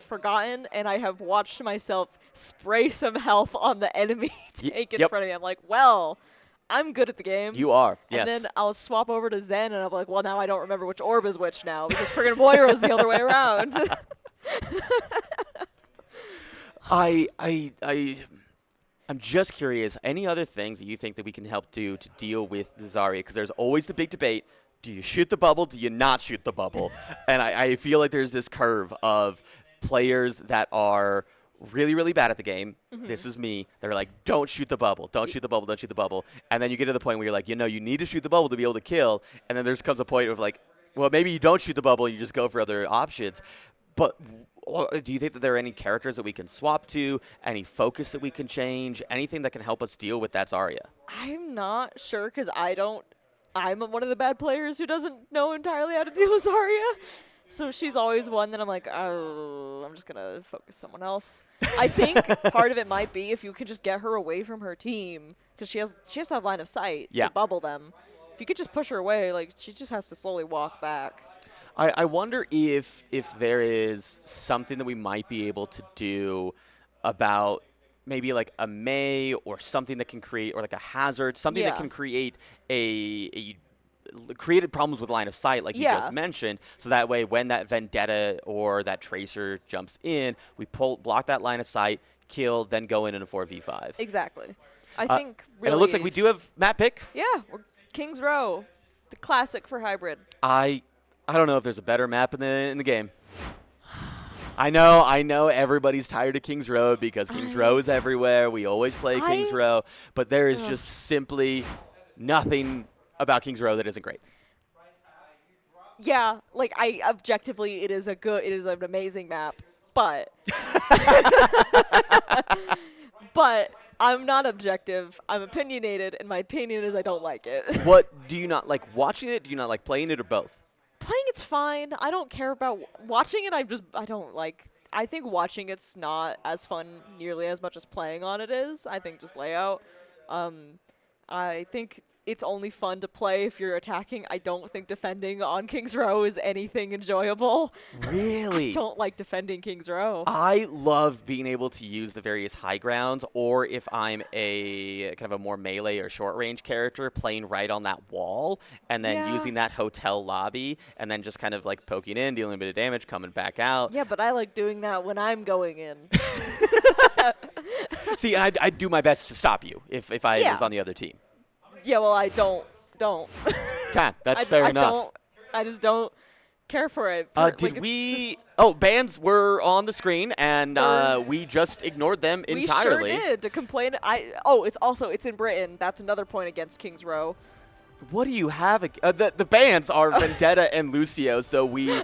forgotten and I have watched myself spray some health on the enemy tank in front of me. I'm like, well... I'm good at the game. You are, yes. And then I'll swap over to Zen, and I'm like, well, now I don't remember which orb is which now, because friggin' Moira is the other way around. I'm just curious, any other things that you think that we can help do to deal with the Zarya? Because there's always the big debate, do you shoot the bubble, do you not shoot the bubble? And I feel like there's this curve of players that are really, really bad at the game. This is me. They're like, don't shoot the bubble. Don't shoot the bubble. Don't shoot the bubble. And then you get to the point where you're like, you need to shoot the bubble to be able to kill. And then there comes a point of like, well, maybe you don't shoot the bubble. You just go for other options. But do you think that there are any characters that we can swap to? Any focus that we can change? Anything that can help us deal with that Zarya? I'm not sure because I'm one of the bad players who doesn't know entirely how to deal with Zarya. So she's always one that I'm like, oh, I'm just going to focus someone else. I think part of it might be if you could just get her away from her team, because she has to have line of sight to bubble them. If you could just push her away, like she just has to slowly walk back. I wonder if there is something that we might be able to do about maybe like a May or something that can create, or like a hazard, something that Yeah. can create a created problems with line of sight, like you Yeah. just mentioned, so that way when that Vendetta or that Tracer jumps in, we block that line of sight, kill, then go in a 4v5. Exactly. I think really. And it looks like we do have map pick. Yeah, we're King's Row, the classic for hybrid. I don't know if there's a better map in the game. I know everybody's tired of King's Row because King's Row is everywhere. We always play King's Row, but there is just simply nothing about King's Row that isn't great. Yeah, like objectively, it is an amazing map, but but I'm not objective. I'm opinionated, and my opinion is I don't like it. What do you not like watching it? Do you not like playing it, or both? Playing it's fine. I don't care about watching it. I don't like. I think watching it's not as fun nearly as much as playing on it is. I think just layout. I think it's only fun to play if you're attacking. I don't think defending on King's Row is anything enjoyable. Really? I don't like defending King's Row. I love being able to use the various high grounds, or if I'm a kind of a more melee or short range character, playing right on that wall and then using that hotel lobby and then just kind of like poking in, dealing a bit of damage, coming back out. Yeah, but I like doing that when I'm going in. See, and I'd do my best to stop you if I was on the other team. Yeah, well, I don't. Okay, that's fair enough. I just don't care for it. Did we? Oh, bans were on the screen, and we just ignored them entirely. We sure did to complain. It's in Britain. That's another point against King's Row. What do you have? The bans are Vendetta and Lucio, so we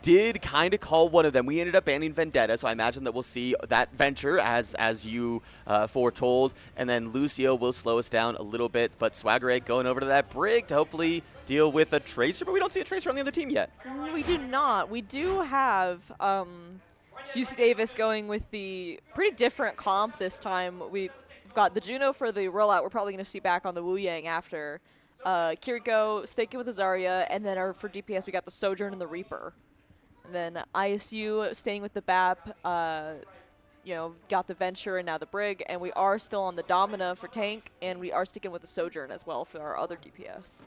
did kind of call one of them. We ended up banning Vendetta, so I imagine that we'll see that venture as you foretold, and then Lucio will slow us down a little bit, but Swagger Egg going over to that Brig to hopefully deal with a Tracer, but we don't see a Tracer on the other team yet. We do not. We do have UC Davis going with the pretty different comp this time. We've got the Juno for the rollout. We're probably going to see back on the Wu Yang after. Kiriko staking with the Zarya, and then for DPS we got the Sojourn and the Reaper. And then ISU staying with the BAP, got the Venture and now the Brig, and we are still on the Domina for tank, and we are sticking with the Sojourn as well for our other DPS.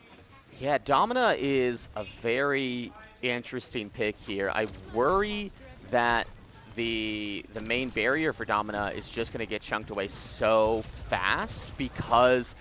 Yeah, Domina is a very interesting pick here. I worry that the main barrier for Domina is just going to get chunked away so fast because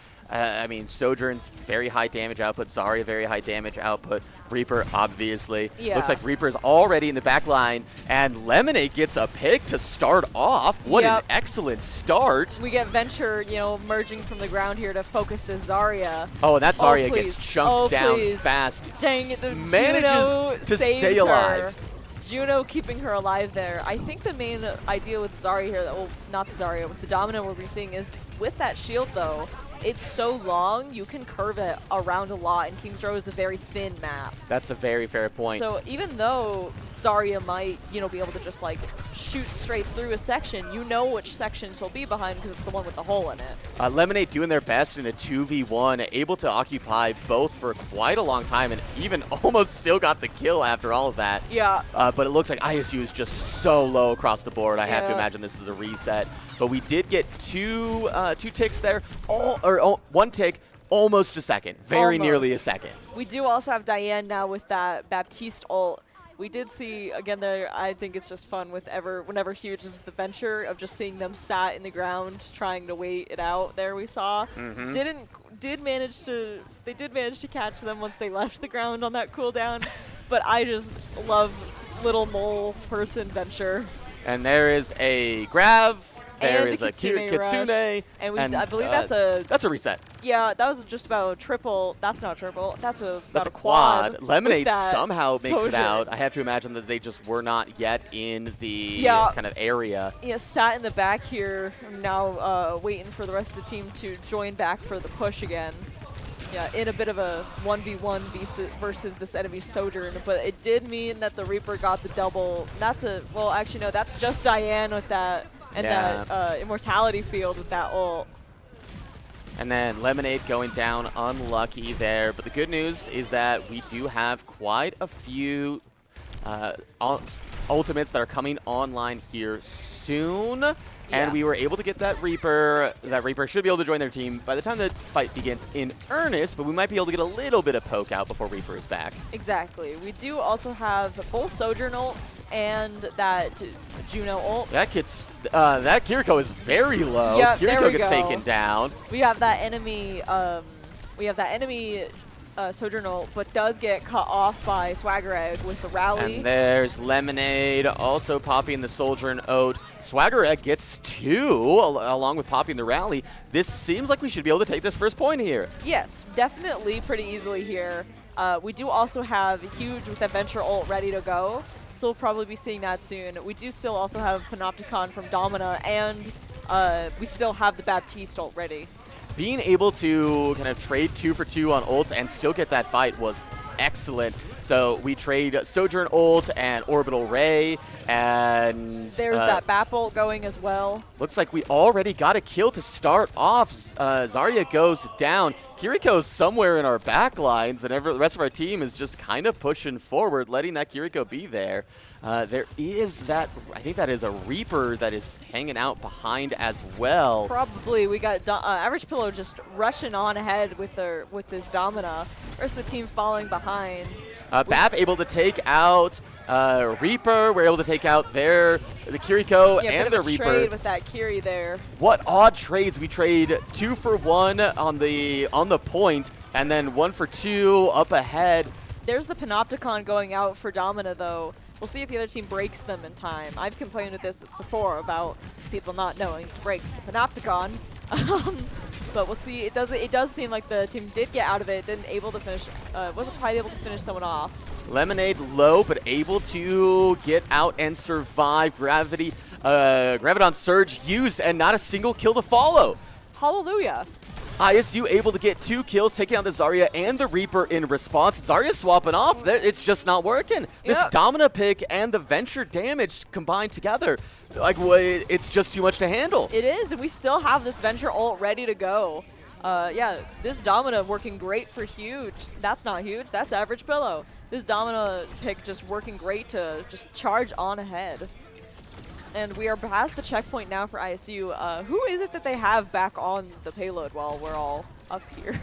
Sojourn's very high damage output, Zarya very high damage output, Reaper obviously. Yeah. Looks like Reaper's already in the back line, and Lemonade gets a pick to start off. What an excellent start. We get Venture, merging from the ground here to focus the Zarya. Oh, and that Zarya gets chunked down fast. Dang it, the manages Juno to stay alive. Her. Juno keeping her alive there. I think the main idea with Zarya here, not the Zarya, with the Domino we're seeing is with that shield though, it's so long, you can curve it around a lot, and King's Row is a very thin map. That's a very fair point. So even though Zarya might, be able to just like shoot straight through a section, you know which section she'll be behind because it's the one with the hole in it. Lemonade doing their best in a 2v1, able to occupy both for quite a long time, and even almost still got the kill after all of that. Yeah. But it looks like ISU is just so low across the board. I have to imagine this is a reset. But we did get two ticks there, one tick, almost a second, very nearly a second. We do also have Diane now with that Baptiste ult. We did see, again, there. I think it's just fun whenever Huge is the Venture of just seeing them sat in the ground trying to wait it out. There we saw. They did manage to catch them once they left the ground on that cooldown. But I just love little mole person Venture. And there is a grab. There is a Kitsune, and I believe that's a reset. Yeah, that was just about a triple. That's not a triple. That's a quad. Lemonade somehow makes Sojourn. it out. I have to imagine that they just were not yet in the kind of area. Yeah, sat in the back here. I'm now waiting for the rest of the team to join back for the push again. Yeah, in a bit of a 1v1 versus this enemy Sojourn, but it did mean that the Reaper got the double. That's just Diane with that. And that Immortality field with that ult. And then Lemonade going down unlucky there. But the good news is that we do have quite a few ultimates that are coming online here soon. And we were able to get that Reaper. That Reaper should be able to join their team by the time the fight begins in earnest, but we might be able to get a little bit of poke out before Reaper is back. Exactly. We do also have both Sojourn ults and that Juno ult. That Kiriko is very low. Yep, Kiriko gets taken down. We have that enemy. Sojourn ult, but does get cut off by Swagger Egg with the rally. And there's Lemonade also popping the Sojourn ult. Swagger Egg gets 2 along with popping the rally. This seems like we should be able to take this first point here. Yes, definitely pretty easily here. We do also have Huge with Adventure ult ready to go, so we'll probably be seeing that soon. We do still also have Panopticon from Domina, and we still have the Baptiste ult ready. Being able to kind of trade 2 for 2 on ults and still get that fight was excellent. So we trade Sojourn ult and Orbital Ray, and there's that Bap ult going as well. Looks like we already got a kill to start off. Zarya goes down. Kiriko's somewhere in our back lines, and the rest of our team is just kind of pushing forward, letting that Kiriko be there. There is that, I think that is a Reaper that is hanging out behind as well. Probably. We got Average Pillow just rushing on ahead with this Domina. Rest of the team following behind. Bap able to take out Reaper. We're able to take out the Kiriko and the Reaper. Trade with that Kiri there. What odd trades! We trade 2 for 1 on the point, and then 1 for 2 up ahead. There's the Panopticon going out for Domina though. We'll see if the other team breaks them in time. I've complained with this before about people not knowing to break the Panopticon. But we'll see. It does seem like the team did get out of it. Wasn't quite able to finish someone off. Lemonade low, but able to get out and survive. Graviton Surge used, and not a single kill to follow. Hallelujah. ISU able to get 2 kills, taking out the Zarya and the Reaper in response. Zarya swapping off. It's just not working. Yep. This Domina pick and the Venture damage combined together, it's just too much to handle. It is, and we still have this Venture ult ready to go. Yeah, this Domina working great for Huge. That's not Huge, that's Average Pillow. This Domina pick just working great to just charge on ahead. And we are past the checkpoint now for ISU. Who is it that they have back on the payload while we're all up here?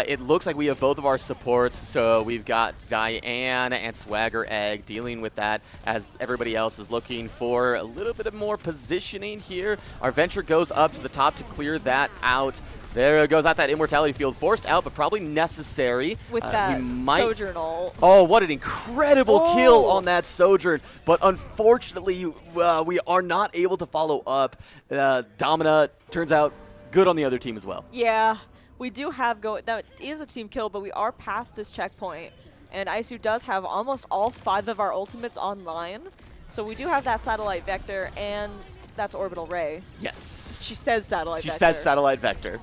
It looks like we have both of our supports. So we've got Diane and Swagger Egg dealing with that as everybody else is looking for a little bit of more positioning here. Our Venture goes up to the top to clear that out. There goes out that Immortality Field, forced out, but probably necessary. With that Sojourn ult. Oh, what an incredible kill on that Sojourn. But unfortunately, we are not able to follow up. Domina turns out good on the other team as well. Yeah, we do have that is a team kill, but we are past this checkpoint. And ISU does have almost all 5 of our ultimates online. So we do have that Satellite Vector, and that's Orbital Ray. Yes. She says Satellite Vector. She says Satellite Vector.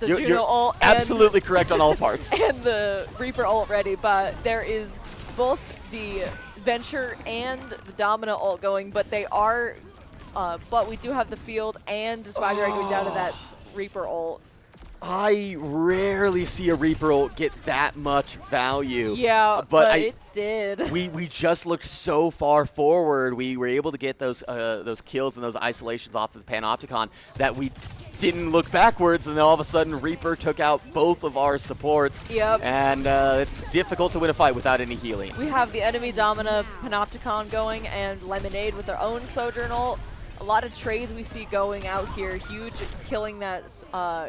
The Juno ult. Absolutely correct on all parts. And the Reaper ult ready, but there is both the Venture and the Domina ult going, but they are, but we do have the field and Swagger going down to that Reaper ult. I rarely see a Reaper ult get that much value. Yeah, but it did. We just looked so far forward. We were able to get those kills and those isolations off of the Panopticon that we didn't look backwards, and then all of a sudden Reaper took out both of our supports. Yep. And it's difficult to win a fight without any healing. We have the enemy Domina Panopticon going, and Lemonade with their own Sojourn ult. A lot of trades we see going out here. Huge killing that,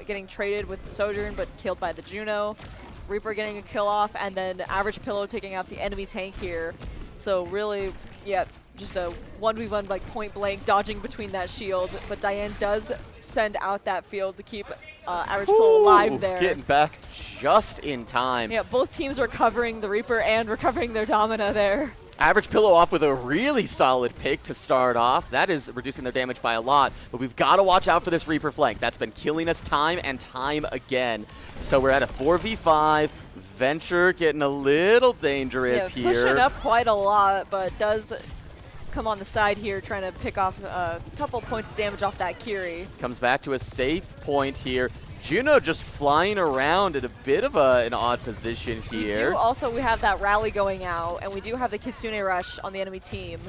getting traded with the Sojourn, but killed by the Juno. Reaper getting a kill off, and then Average Pillow taking out the enemy tank here. So really, yeah, just a 1v1 like point blank dodging between that shield. But Diane does send out that field to keep Average Pillow alive there. Getting back just in time. Yeah, both teams were covering the Reaper and recovering their Domina there. Average Pillow off with a really solid pick to start off. That is reducing their damage by a lot, but we've got to watch out for this Reaper flank. That's been killing us time and time again. So we're at a 4v5. Venture getting a little dangerous here. Pushing up quite a lot, but does come on the side here trying to pick off a couple points of damage off that Kiri. Comes back to a safe point here. Juno just flying around in a bit of an odd position here. We have that rally going out, and we do have the Kitsune Rush on the enemy team.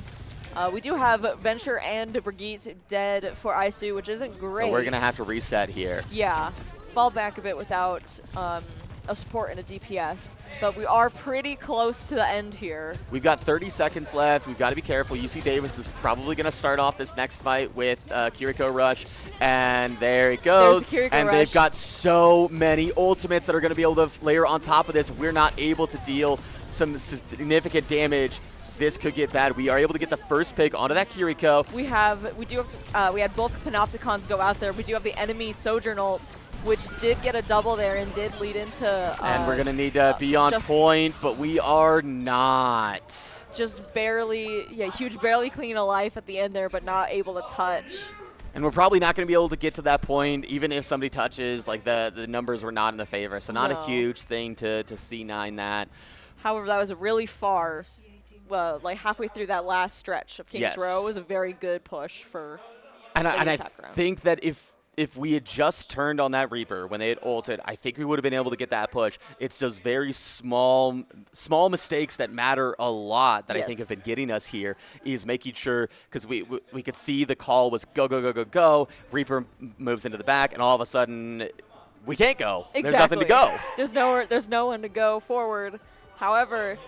We do have Venture and Brigitte dead for ISU, which isn't great. So we're going to have to reset here. Yeah, fall back a bit without a support and a DPS, but we are pretty close to the end here. We've got 30 seconds left. We've got to be careful. UC Davis is probably going to start off this next fight with Kiriko Rush, and there it goes. Kiriko and Rush. They've got so many ultimates that are going to be able to layer on top of this. If we're not able to deal some significant damage, this could get bad. We are able to get the first pick onto that Kiriko. We had both Panopticons go out there. We do have the enemy Sojourn ult, which did get a double there and did lead into and we're going to need to be on point, but we are not. Just barely, huge barely clean a life at the end there, but not able to touch. And we're probably not going to be able to get to that point, even if somebody touches. Like, the numbers were not in the favor, so not a huge thing to C9 that. However, that was really far. Like halfway through that last stretch of King's Row was a very good push for. And I think that if we had just turned on that Reaper when they had ulted, I think we would have been able to get that push. It's those very small mistakes that matter a lot that I think have been getting us here, is making sure, because we could see the call was go, go, go, go, go. Reaper moves into the back, and all of a sudden we can't go. Exactly. There's nothing to go. There's no one to go forward. However,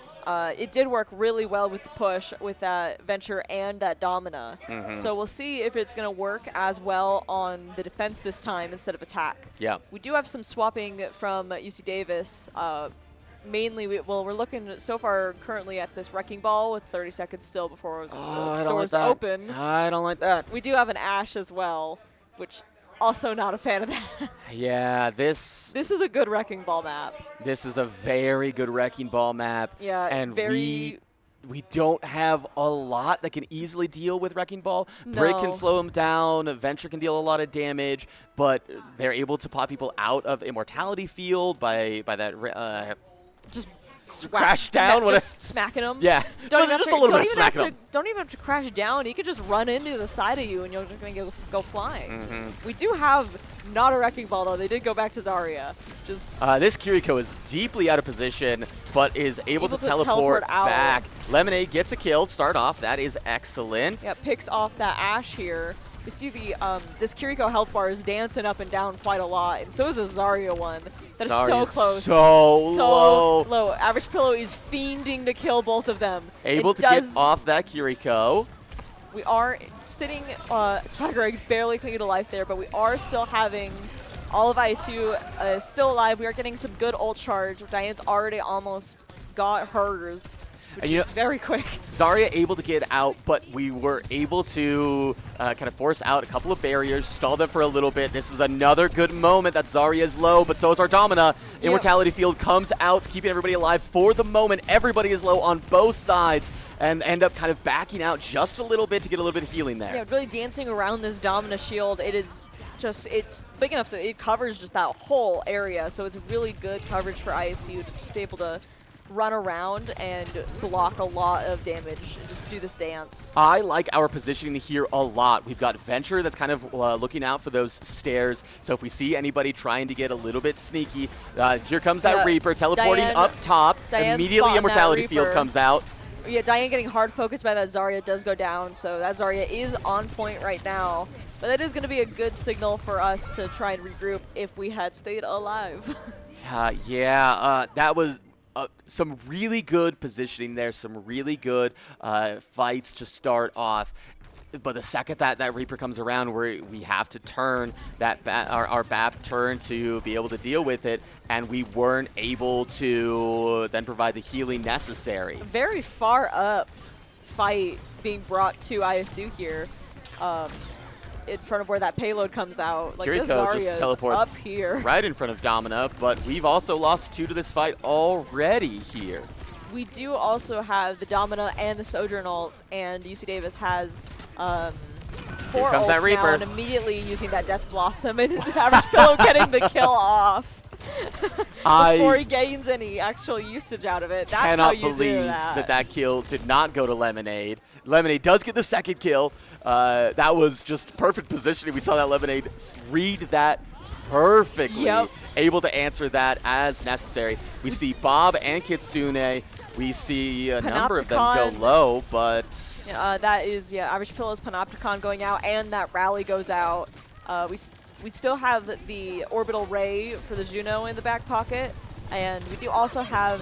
it did work really well with the push with that Venture and that Domina. So we'll see if it's going to work as well on the defense this time instead of attack. Yeah. We do have some swapping from UC Davis. Mainly, we're looking so far currently at this Wrecking Ball with 30 seconds still before the doors open. I don't like that. We do have an Ashe as well, which also not a fan of that. Yeah, this is a good Wrecking Ball map. This is a very good Wrecking Ball map. Yeah, and we don't have a lot that can easily deal with Wrecking Ball. Break can slow him down. Venture can deal a lot of damage, but they're able to pop people out of Immortality Field by that just crash down. Just smacking him. Yeah, just a little bit of smacking him. Don't even have to crash down. He could just run into the side of you, and you're just going to go flying. We do have not a Wrecking Ball, though. They did go back to Zarya. This Kiriko is deeply out of position, but is able to teleport back. Lemonade gets a kill. Start off. That is excellent. Yeah, picks off that Ashe here. You see this Kiriko health bar is dancing up and down quite a lot, and so is the Zarya one. That is so close. So low. Average Pillow is fiending to kill both of them. Able to get off that Kiriko. We are sitting, Swagger barely clinging to life there, but we are still having all of ISU still alive. We are getting some good ult charge. Diane's already almost got hers, which is very quick. Zarya able to get out, but we were able to kind of force out a couple of barriers, stall them for a little bit. This is another good moment that Zarya is low, but so is our Domina. Immortality Field comes out, keeping everybody alive for the moment. Everybody is low on both sides and end up kind of backing out just a little bit to get a little bit of healing there. Yeah, really dancing around this Domina shield. It's big enough it covers just that whole area, so it's really good coverage for ISU to just be able to run around and block a lot of damage and just do this dance. I like our positioning here a lot. We've got Venture that's kind of looking out for those stairs, so if we see anybody trying to get a little bit sneaky, here comes that Reaper teleporting up top. Immediately Immortality Field comes out. Yeah, Diane getting hard focused by that Zarya does go down, so that Zarya is on point right now. But that is going to be a good signal for us to try and regroup if we had stayed alive. That was some really good positioning there, some really good fights to start off. But the second that Reaper comes around, we have to turn our BAP turn to be able to deal with it, and we weren't able to then provide the healing necessary. Very far up fight being brought to ISU here. In front of where that payload comes out. Like, this Zarya just teleports up here. Right in front of Domina, but we've also lost 2 to this fight already here. We do also have the Domina and the Sojourn ult, and UC Davis has 4 ults that Reaper. now, and immediately using that Death Blossom, and Average Pillow getting the kill off. Before he gains any actual usage out of it. That's how you do that. That kill did not go to Lemonade. Lemonade does get the second kill, That was just perfect positioning. We saw that Lemonade read that perfectly, able to answer that as necessary. We see Bob and Kitsune. We see a number of them go low, but... that is, Average Pillow's Panopticon going out, and that rally goes out. We still have the Orbital Ray for the Juno in the back pocket, and we do also have,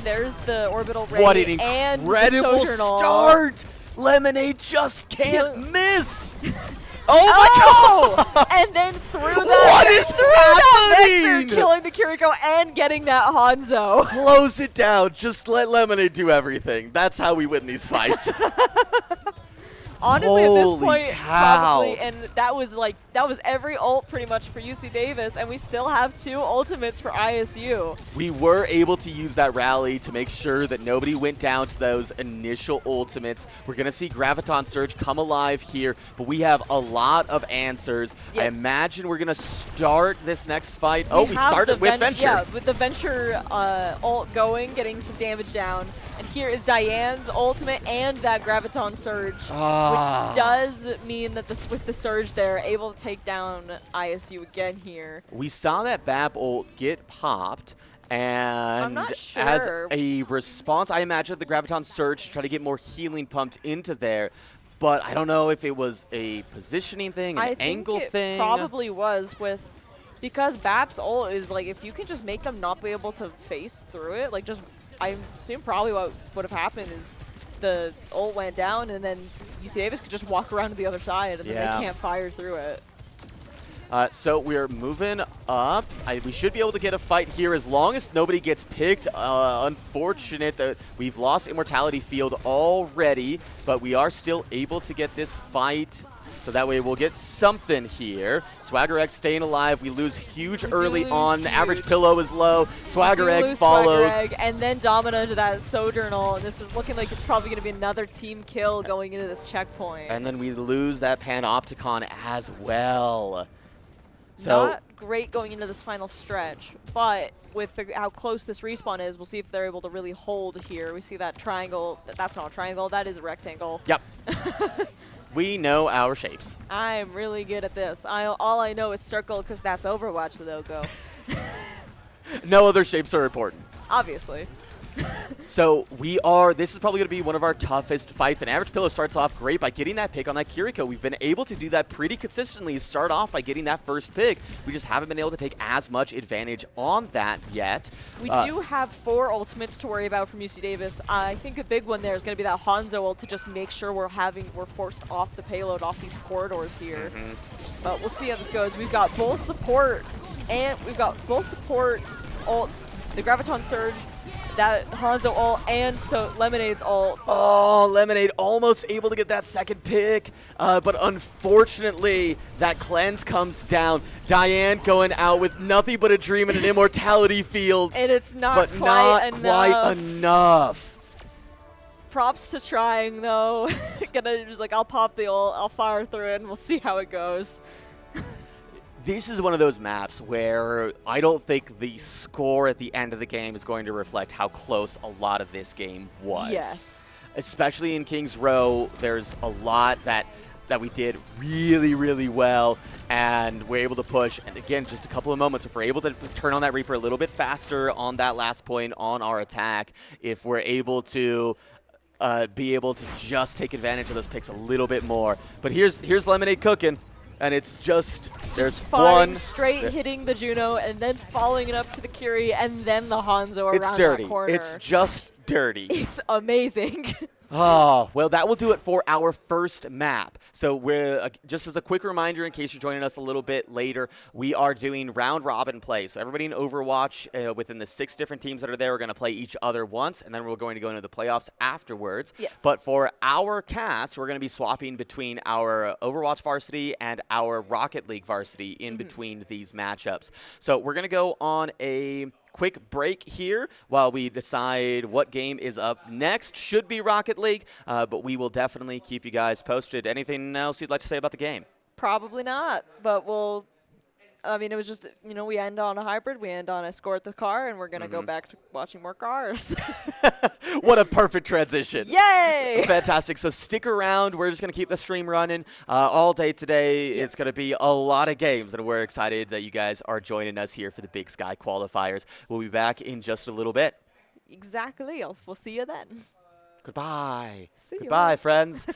there's the Orbital Ray what an and incredible the start! Lemonade just can't miss! Oh my god! And then through that, what is happening? Vector, killing the Kiriko and getting that Hanzo. Close it down. Just let Lemonade do everything. That's how we win these fights. Honestly, Holy at this point, cow. probably, and that was every ult pretty much for UC Davis, and we still have 2 ultimates for ISU. We were able to use that rally to make sure that nobody went down to those initial ultimates. We're going to see Graviton Surge come alive here, but we have a lot of answers. I imagine we're going to start this next fight. We started with Venture. Yeah, with the Venture ult going, getting some damage down. And here is Diane's ultimate and that Graviton Surge, which does mean that with the Surge there, able to take down ISU again here. We saw that BAP ult get popped, and I'm not sure. as a response, I imagine the Graviton Surge to try to get more healing pumped into there. But I don't know if it was a positioning thing, an angle thing. Probably was because BAP's ult is like, if you can just make them not be able to face through it, like just, I assume probably what would have happened is the ult went down and then UC Davis could just walk around to the other side and then they can't fire through it. So we're moving up. We should be able to get a fight here as long as nobody gets picked. Unfortunate that we've lost Immortality Field already, but we are still able to get this fight. So that way we'll get something here. Swagger Egg staying alive. We lose huge early on. The Average Pillow is low. Swagger Egg follows. Swagger Egg, and then Domino to that Sojournal. And this is looking like it's probably going to be another team kill going into this checkpoint. And then we lose that Panopticon as well. So not great going into this final stretch, but with how close this respawn is, we'll see if they're able to really hold here. We see that triangle. That's not a triangle. That is a rectangle. Yep. We know our shapes. I'm really good at this. All I know is circle because that's Overwatch logo. No other shapes are important. Obviously. So this is probably going to be one of our toughest fights. And Average Pillow starts off great by getting that pick on that Kiriko. We've been able to do that pretty consistently, start off by getting that first pick. We just haven't been able to take as much advantage on that yet. We do have 4 ultimates to worry about from UC Davis. I think a big one there is going to be that Hanzo ult to just make sure we're forced off the payload, off these corridors here. But we'll see how this goes. We've got full support ults, the Graviton Surge, that Hanzo ult, and so Lemonade's ult. Oh, Lemonade almost able to get that second pick, but unfortunately, that cleanse comes down. Diane going out with nothing but a dream and an immortality field. And it's not but quite not quite enough. Props to trying, though. Gonna just I'll pop the ult, I'll fire through it, and we'll see how it goes. This is one of those maps where I don't think the score at the end of the game is going to reflect how close a lot of this game was. Yes. Especially in Kings Row, there's a lot that we did really, really well, and we're able to push. And again, just a couple of moments, if we're able to turn on that Reaper a little bit faster on that last point on our attack, if we're able to be able to just take advantage of those picks a little bit more. But here's Lemonade cooking. And it's just there's one straight hitting the Juno and then following it up to the Curie and then the Hanzo around that corner. It's just dirty. It's amazing. Oh, well, that will do it for our first map. So we're just as a quick reminder, in case you're joining us a little bit later, we are doing round robin play. So everybody in Overwatch, within the 6 different teams that are there, are going to play each other once, and then we're going to go into the playoffs afterwards. Yes. But for our cast, we're going to be swapping between our Overwatch varsity and our Rocket League varsity in between these matchups. So we're going to go on a quick break here while we decide what game is up next. Should be Rocket League, but we will definitely keep you guys posted. Anything else you'd like to say about the game? Probably not, but I mean, it was just, we end on a hybrid, we end on escort the car, and we're going to go back to watching more cars. What a perfect transition. Yay! Fantastic. So stick around. We're just going to keep the stream running all day today. Yes. It's going to be a lot of games, and we're excited that you guys are joining us here for the Big Sky Qualifiers. We'll be back in just a little bit. Exactly. We'll see you then. Goodbye. See ya. Goodbye, friends.